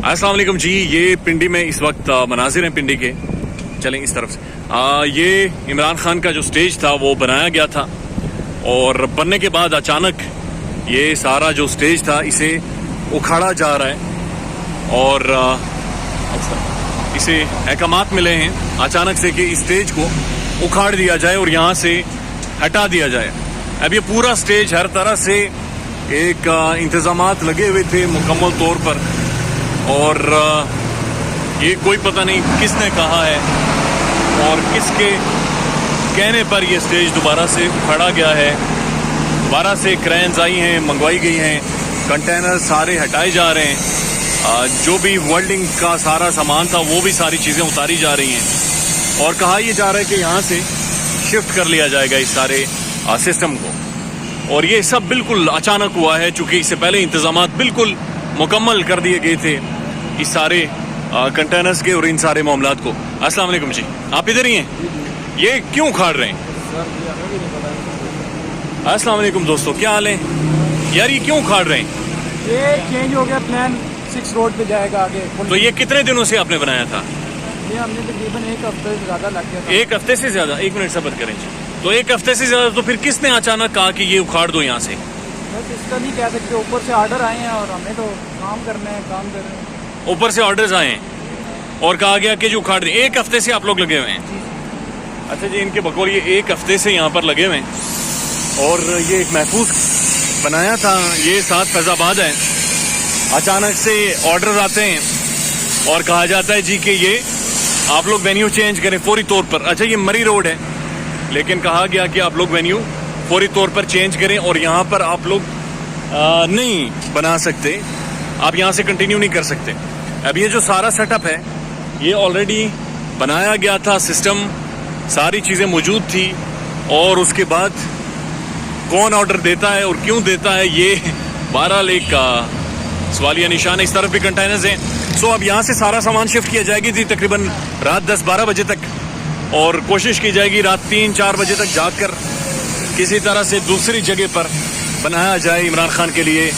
अस्सलाम वालेकुम जी। ये पिंडी में इस वक्त मनाजिर हैं पिंडी के। चलें इस तरफ से। ये इमरान खान का जो स्टेज था वो बनाया गया था और बनने के बाद अचानक ये सारा जो स्टेज था इसे उखाड़ा जा रहा है और इसे अहकामात मिले हैं अचानक से कि इस स्टेज को उखाड़ दिया जाए और यहाँ से हटा दिया जाए। अब ये पूरा स्टेज हर तरह से एक इंतजामात लगे हुए थे मुकम्मल तौर पर और ये कोई पता नहीं किसने कहा है और किसके कहने पर ये स्टेज दोबारा से उखाड़ा गया है। दोबारा से क्रेन्स आई हैं, मंगवाई गई हैं, कंटेनर सारे हटाए जा रहे हैं, जो भी वेल्डिंग का सारा सामान था वो भी सारी चीज़ें उतारी जा रही हैं और कहा यह जा रहा है कि यहाँ से शिफ्ट कर लिया जाएगा इस सारे सिस्टम को। और ये सब बिल्कुल अचानक हुआ है चूँकि इससे पहले इंतजामात बिल्कुल मुकम्मल कर दिए गए थे इस सारे कंटेनर्स के और इन सारे मामलात को। अस्सलाम वालेकुम जी, आप इधर ही हैं? ये क्यों उखाड़ रहे हैं? अस्सलाम वालेकुम दोस्तों, क्या हाल है यार? ये क्यों उखाड़ रहे हैं? ये चेंज हो गया, प्लान 6 रोड पे जाएगा आगे। तो ये कितने दिनों से आपने बनाया था? ये हमने तकरीबन 1 हफ्ते से ज्यादा लग गया था। 1 हफ्ते से ज्यादा? 1 मिनट सब्र करें जी। तो 1 हफ्ते से ज्यादा, तो फिर किसने अचानक कहा कि ये उखाड़ दो यहाँ से? बस इसका नहीं कह सकते, ऊपर से ऑर्डर आए हैं और हमें तो काम करना है, काम कर रहे हैं। ऊपर से ऑर्डर्स आए हैं और कहा गया कि जो उखाड़ दें। 1 हफ्ते से आप लोग लगे हुए हैं? अच्छा जी, इनके बकौल ये 1 हफ्ते से यहाँ पर लगे हुए हैं और ये एक महफूज बनाया था। ये 7 फैजाबाद है। अचानक से ऑर्डर आते हैं और कहा जाता है जी कि ये आप लोग वेन्यू चेंज करें फौरी तौर पर। अच्छा, ये मरी रोड है लेकिन कहा गया कि आप लोग वेन्यू फौरी तौर पर चेंज करें और यहाँ पर आप लोग नहीं बना सकते, आप यहाँ से कंटिन्यू नहीं कर सकते। अब ये जो सारा सेटअप है ये ऑलरेडी बनाया गया था, सिस्टम सारी चीज़ें मौजूद थी और उसके बाद कौन ऑर्डर देता है और क्यों देता है ये बहरहाल एक सवालिया निशान है। इस तरफ भी कंटेनर्स हैं। सो अब यहाँ से सारा सामान शिफ्ट किया जाएगी थी तकरीबन रात 10-12 बजे तक और कोशिश की जाएगी रात 3-4 बजे तक जाकर किसी तरह से दूसरी जगह पर बनाया जाए, इमरान खान के लिए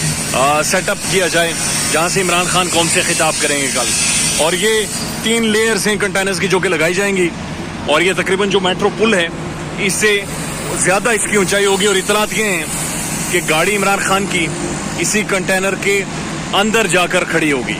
सेटअप किया जाए जहाँ से इमरान खान कौम से खिताब करेंगे कल। और ये 3 लेयर्स हैं कंटेनर्स की जो कि लगाई जाएंगी और ये तकरीबन जो मेट्रो पुल है इससे ज़्यादा इसकी ऊंचाई होगी और इतलात ये हैं कि गाड़ी इमरान खान की इसी कंटेनर के अंदर जाकर खड़ी होगी।